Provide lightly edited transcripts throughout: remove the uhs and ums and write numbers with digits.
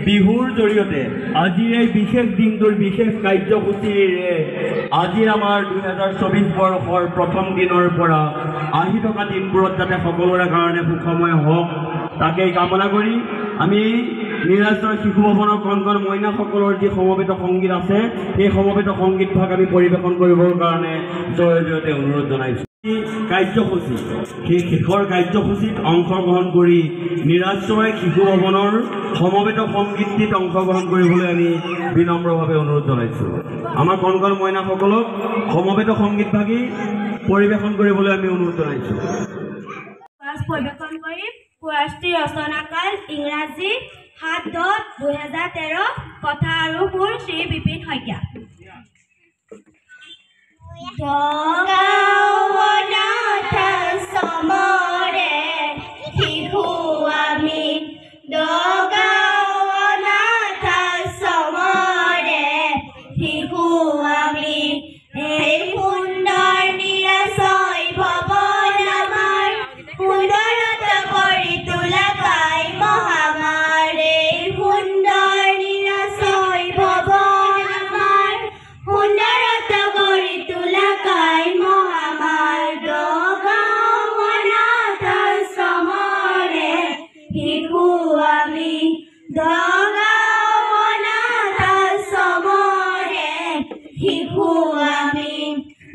বিহুৰ জৰিয়তে আজিৰ এই বিশেষ দিনটোৰ বিশেষ কাৰ্যসূচীৰে আজি আমাৰ 2024 বৰ্ষৰ প্ৰথম দিনৰ পৰা আহি থকা দিনবোৰত যাতে সকলোৰে কাৰণে সুখময় হওক তাকেই কামনা কৰি আমি নীলাচল শিশু ভৱনৰ কণ মইনাসকলৰ যি সমবেত সংগীত আছে সেই সমবেত সংগীত ভাগ আমি পৰিৱেশন কৰিবৰ কাৰণে জয়তে অনুৰোধ জনাইছোঁ। কাৰ্যসূচী সেই শেষৰ কাৰ্যসূচীত অংশগ্ৰহণ কৰি নীলাচল শিশু ভৱনৰ সমবেত সংগীতটিত অংশগ্ৰহণ কৰিবলৈ আমি বিনম্ৰভাৱে অনুৰোধ জনাইছোঁ। আমাৰ কণ মইনাসকলক সমবেত সংগীত ভাগি পৰিৱেশন কৰিবলৈ আমি অনুৰোধ জনাইছোঁ। পৰিৱেশন কৰি পুৰস্কৃত ৰচনাকাল ইংৰাজী 7-10-2013 কথা আৰু সুৰ শ্ৰী বিপিন শইকীয়া।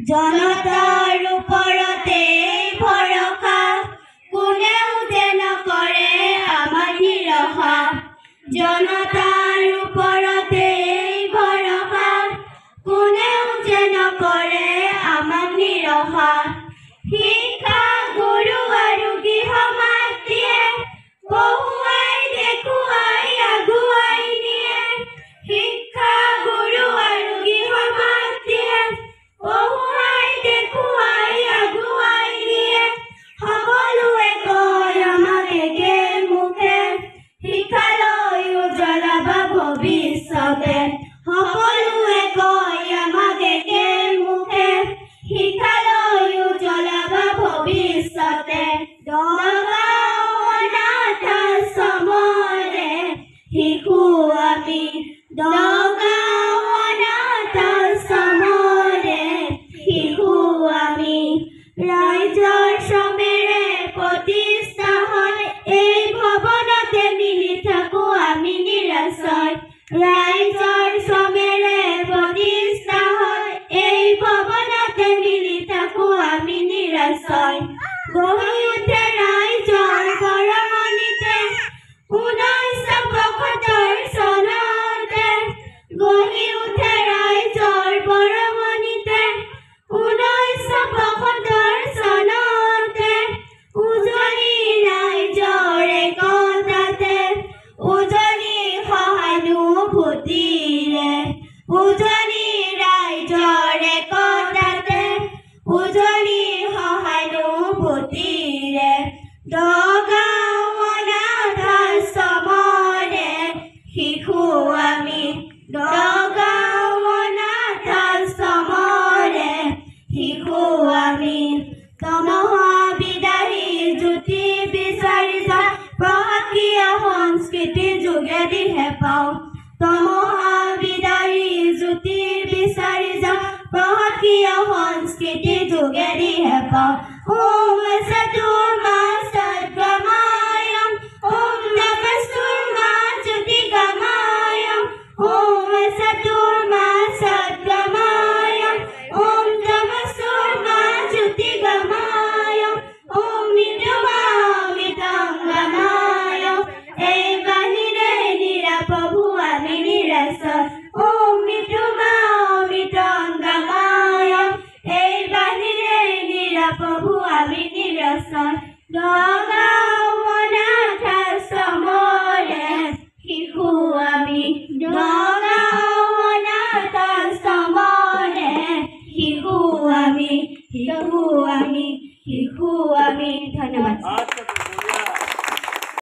জনতাৰ ওপৰতে ভৰসা কোনেও যে নকৰে আমাৰ নিৰসা জনতাৰ ওপৰতে ভৰসা কোনেও যে নকৰে আমাৰ নিৰসা শিক্ষা গুৰু আৰু গৃহ মাতৃয়ে বহুৱাই দেখুৱাই আগুৱাই নিয়ে শিক্ষা গুৰু আৰু গৃহ মাতৃয়ে বহুৱাই দেখুৱাই আগুৱাই নিয়ে সকলোৱে কয় আমাক একে মুখে শিক্ষালৈ উজ্বলাব ভৱিষ্যতে সকলোৱে কয় আমাক একে মুখে শিক্ষালৈ উজ্বলাব ভৱিষ্যতে দগাঁও অনাথ আশ্ৰমৰে শিশু আমি দগাঁও অনাথ আশ্ৰমৰে শিশু আমি ৰাইজৰ শ্ৰমেৰে প্ৰতিষ্ঠা হয় এই ভৱনতে মিলি থাকো আমি নীলাচল ৰাইজৰ শ্ৰমেৰে প্ৰতিষ্ঠা হয় এই ভৱনতে মিলি থাকো আমি নীলাচল গঢ়ি উঠে ৰাইজৰ বৰঙণিতে 1975 চনতে গঢ়ি উঠে ৰাইজৰ বৰঙণিতে 1975 চনতে উজনি ৰাইজৰ একতাতে উজনি সহানুভূতিৰে উজনি ৰাইজৰ একতাতে উজনি সহানুভূতিৰে দগাঁও অনাথ আশ্ৰমৰে শিশু আমি দগাঁও অনাথ আশ্ৰমৰে শিশু আমি তমবিদাহী জ্যোতি বিচাৰি যাওঁ প্ৰশাসীয় সংস্কৃতিৰ যোগেদিহে পাওঁ তমবিদাহী জ্যোতি বিচাৰি যাওঁ প্ৰশাসীয় সংস্কৃতিৰ যোগেদিহে পাওঁ ওম সতুৰ মা সদ্গমায়ম ওম নমস্তুৰ মা জ্যোতি গমায়ম ওম সতুৰ